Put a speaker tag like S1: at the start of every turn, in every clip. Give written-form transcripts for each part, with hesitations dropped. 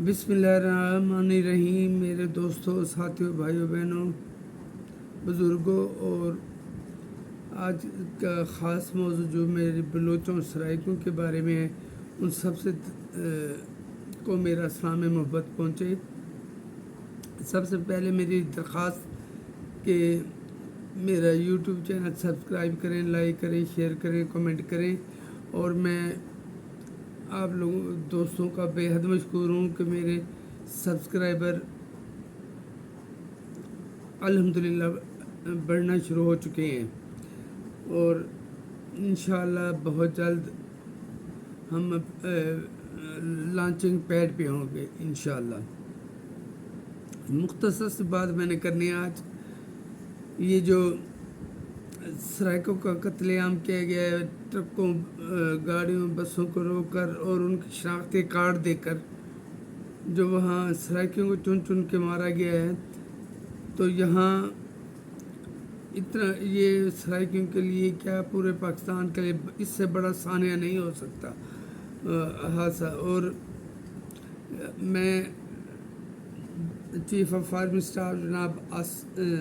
S1: बिस्मिल्लाहिर्रहमानिर्रहीम। मेरे दोस्तों, साथियों, भाइयों, बहनों, बुज़ुर्गों, और आज का ख़ास मौजू जो मेरे बलोचों और सराइकों के बारे में है, उन सब से को मेरा सलाम मोहब्बत पहुँचे। सबसे पहले मेरी दरख्वास्त कि मेरा यूट्यूब चैनल सब्सक्राइब करें, लाइक करें, शेयर करें, कमेंट करें। और मैं आप लोगों दोस्तों का बेहद मशकूर हूँ कि मेरे सब्सक्राइबर अल्हम्दुलिल्लाह बढ़ना शुरू हो चुके हैं और इंशाअल्लाह बहुत जल्द हम लॉन्चिंग पैड पे होंगे इंशाअल्लाह। मुख्तसर सी बात मैंने करनी है आज। ये जो सराइकों का कत्लेआम किया गया है, ट्रकों, गाड़ियों, बसों को रोककर और उनके शनाख्ती कार्ड देकर जो वहाँ सराइकियों को चुन चुन के मारा गया है, तो यहाँ इतना ये सराइकियों के लिए क्या पूरे पाकिस्तान के लिए इससे बड़ा सानिया नहीं हो सकता हादसा। और मैं चीफ ऑफ आर्मी स्टाफ जनाब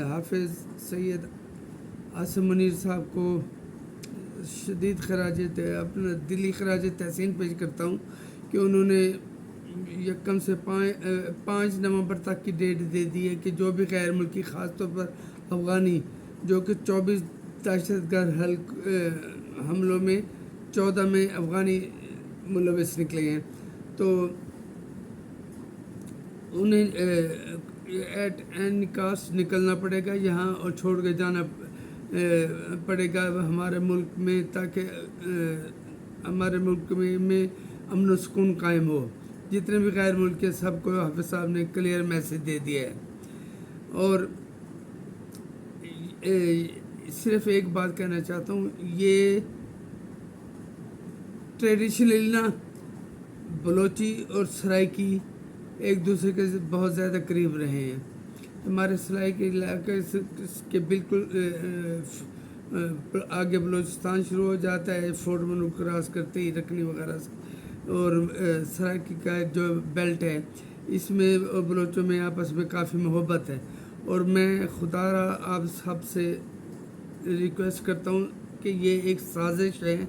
S1: हाफिज़ सैयद आसिम मुनीर साहब को शदीद अपना दिली खराज तहसीन पेश करता हूँ कि उन्होंने यकम से 5 नवंबर तक की डेट दे दी है कि जो भी गैर मुल्की ख़ास तौर पर अफ़गानी जो कि 24 दहशतगर्द हमलों में 14 में अफ़गानी मुलविस निकले हैं, तो उन्हें एट एनी कास्ट निकलना पड़ेगा यहाँ और छोड़ के जाना पड़ेगा हमारे मुल्क में, ताकि हमारे मुल्क में अमन व सुकून कायम हो। जितने भी गैर मुल्क के सबको हाफिज़ साहब ने क्लियर मैसेज दे दिया है। और सिर्फ एक बात कहना चाहता हूँ, ये ट्रेडिशनली ना बलोची और सराइकी एक दूसरे के बहुत ज़्यादा करीब रहे हैं। हमारे सराइकी इलाके के बिल्कुल आगे बलूचिस्तान शुरू हो जाता है, फोर्ट मनु क्रॉस करते ही रखनी वगैरह से, और सराइकी का जो बेल्ट है इसमें बलोचों में आपस में काफ़ी मोहब्बत है। और मैं खुदारा आप सब से रिक्वेस्ट करता हूँ कि ये एक साजिश है,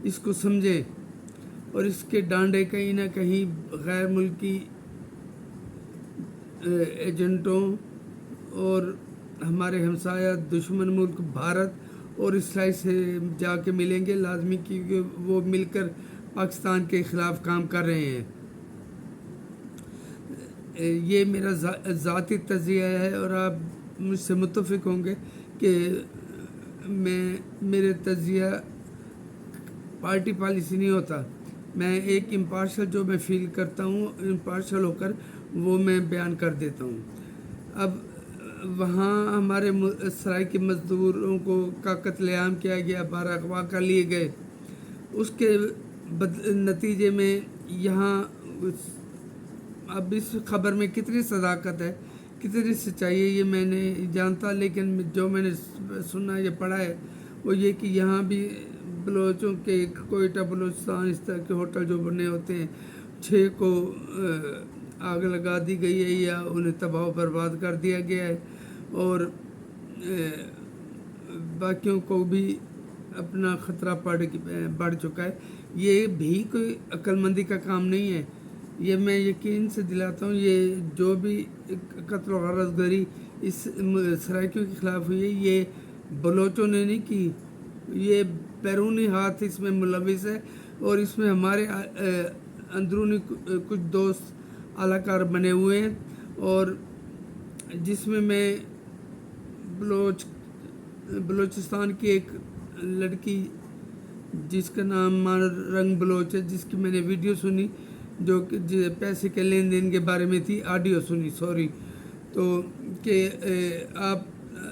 S1: इसको समझें और इसके डांडे कहीं ना कहीं गैर मुल्की एजेंटों और हमारे हमसाया दुश्मन मुल्क भारत और इसराइल से जाके मिलेंगे लाजमी, क्योंकि वो मिलकर पाकिस्तान के ख़िलाफ़ काम कर रहे हैं। ये मेरा ज़ाती तज़िया है और आप मुझसे मुत्तफ़िक होंगे कि मेरे तज़िया पार्टी पॉलिसी नहीं होता। मैं एक इम्पार्शल जो मैं फ़ील करता हूँ, इम्पार्शल होकर वो मैं बयान कर देता हूँ। अब वहाँ हमारे सराइकी मज़दूरों को का कत्लेआम किया गया, 12 अगवा कर लिए गए। उसके नतीजे में यहाँ अब इस खबर में कितनी सदाकत है, कितनी सच्चाई है, ये मैं नहीं जानता, लेकिन जो मैंने सुना या पढ़ा है वो ये कि यहाँ भी बलोचों के कोयटा बलूचिस्तान इस तरह के होटल जो बने होते हैं 6 को आग लगा दी गई है या उन्हें तबाह बर्बाद कर दिया गया है, और बाकियों को भी अपना ख़तरा बढ़ चुका है। ये भी कोई अक्लमंदी का काम नहीं है। ये मैं यकीन से दिलाता हूँ, ये जो भी कत्ल व ग़ारतगरी इस सराइकियों के ख़िलाफ़ हुई है, ये बलोचों ने नहीं की, ये बैरूनी हाथ इसमें मुलविस है। और इसमें हमारे अंदरूनी कुछ दोस्त अलाकार बने हुए हैं, और जिसमें मैं बलोचिस्तान की एक लड़की जिसका नाम रंग बलोच है, जिसकी मैंने वीडियो सुनी जो कि पैसे के लेन देन के बारे में थी, ऑडियो सुनी, सॉरी, तो कि आप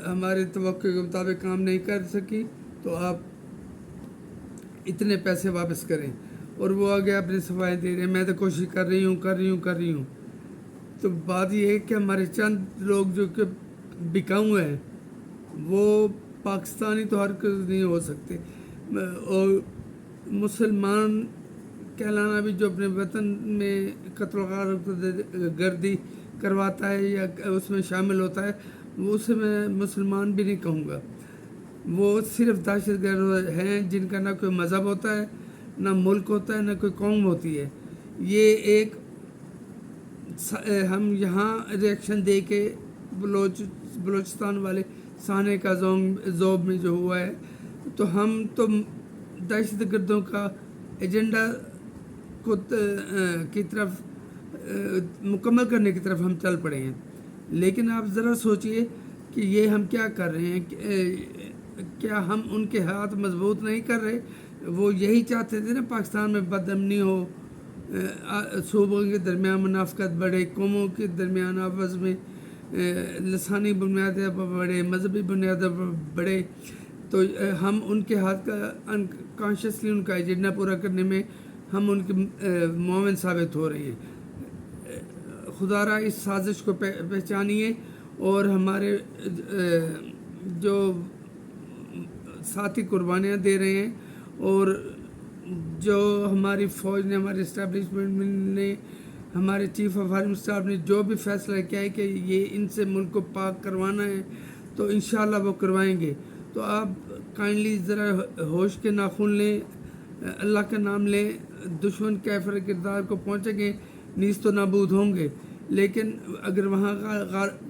S1: हमारे तवक्को के मुताबिक काम नहीं कर सकी तो आप इतने पैसे वापस करें, और वो आगे अपनी सफाई दे रहे हैं, मैं तो कोशिश कर रही हूँ। तो बात ये है कि हमारे चंद लोग जो कि बिकाऊ हैं, वो पाकिस्तानी तो हर नहीं हो सकते, और मुसलमान کہلانا بھی جو اپنے وطن میں قتل و غارت گردی کرواتا ہے یا اس میں شامل ہوتا ہے، وہ اسے میں مسلمان بھی نہیں کہوں گا. وہ صرف دہشت گرد ہیں جن کا نہ کوئی مذہب ہوتا ہے، نہ ملک ہوتا ہے، نہ کوئی قوم ہوتی ہے. یہ ایک ہم یہاں ریئیکشن دے کے بلوچستان والے سانے کا ذوب میں جو ہوا ہے، تو ہم تو دہشت گردوں کا ایجنڈا کو کی طرف مکمل کرنے کی طرف ہم چل پڑے ہیں. لیکن آپ ذرا سوچئے کہ یہ ہم کیا کر رہے ہیں. کیا ہم ان کے ہاتھ مضبوط نہیں کر رہے؟ وہ یہی چاہتے تھے نا پاکستان میں بد امنی ہو، صوبوں کے درمیان منافقت بڑھے، قوموں کے درمیان آپس میں لسانی بنیادوں پر بڑھے، مذہبی بنیادوں پر بڑھے. تو ہم ان کے ہاتھ کا انکانشیسلی ان کا ایجنڈا پورا کرنے میں ہم ان کے معاون ثابت ہو رہے ہیں. خدا را اس سازش کو پہچانیے، اور ہمارے جو ساتھی قربانیاں دے رہے ہیں، اور جو ہماری فوج نے، ہمارے اسٹیبلشمنٹ نے، ہمارے چیف آف آرمی اسٹاف نے جو بھی فیصلہ کیا ہے کہ یہ ان سے ملک کو پاک کروانا ہے، تو انشاءاللہ وہ کروائیں گے. تو آپ کائنڈلی ذرا ہوش کے ناخن لیں، اللہ کا نام لیں. دشمن کیفر کردار کو پہنچیں گے، نیست و نابود ہوں گے. لیکن اگر وہاں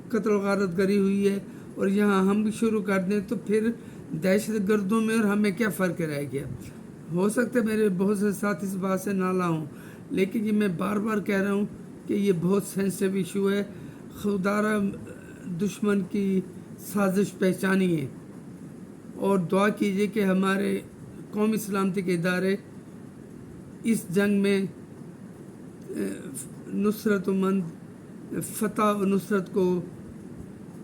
S1: قتل و غارت گری ہوئی ہے اور یہاں ہم بھی شروع کر دیں، تو پھر دہشت گردوں میں اور ہمیں کیا فرق رہ گیا؟ ہو سکتا ہے میرے بہت سے ساتھ اس بات سے نالاں ہوں، لیکن یہ میں بار بار کہہ رہا ہوں کہ یہ بہت سینسٹیو ایشو ہے. خدا را دشمن کی سازش پہچانیے، اور دعا کیجئے کہ ہمارے قومی سلامتی کے ادارے اس جنگ میں نصرت و مند فتح و نصرت کو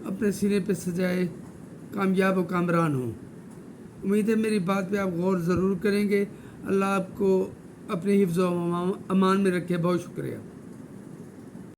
S1: اپنے سینے پہ سجائے، کامیاب و کامران ہوں. امید ہے میری بات پہ آپ غور ضرور کریں گے. اللہ آپ کو اپنے حفظ و امان میں رکھے. بہت شکریہ.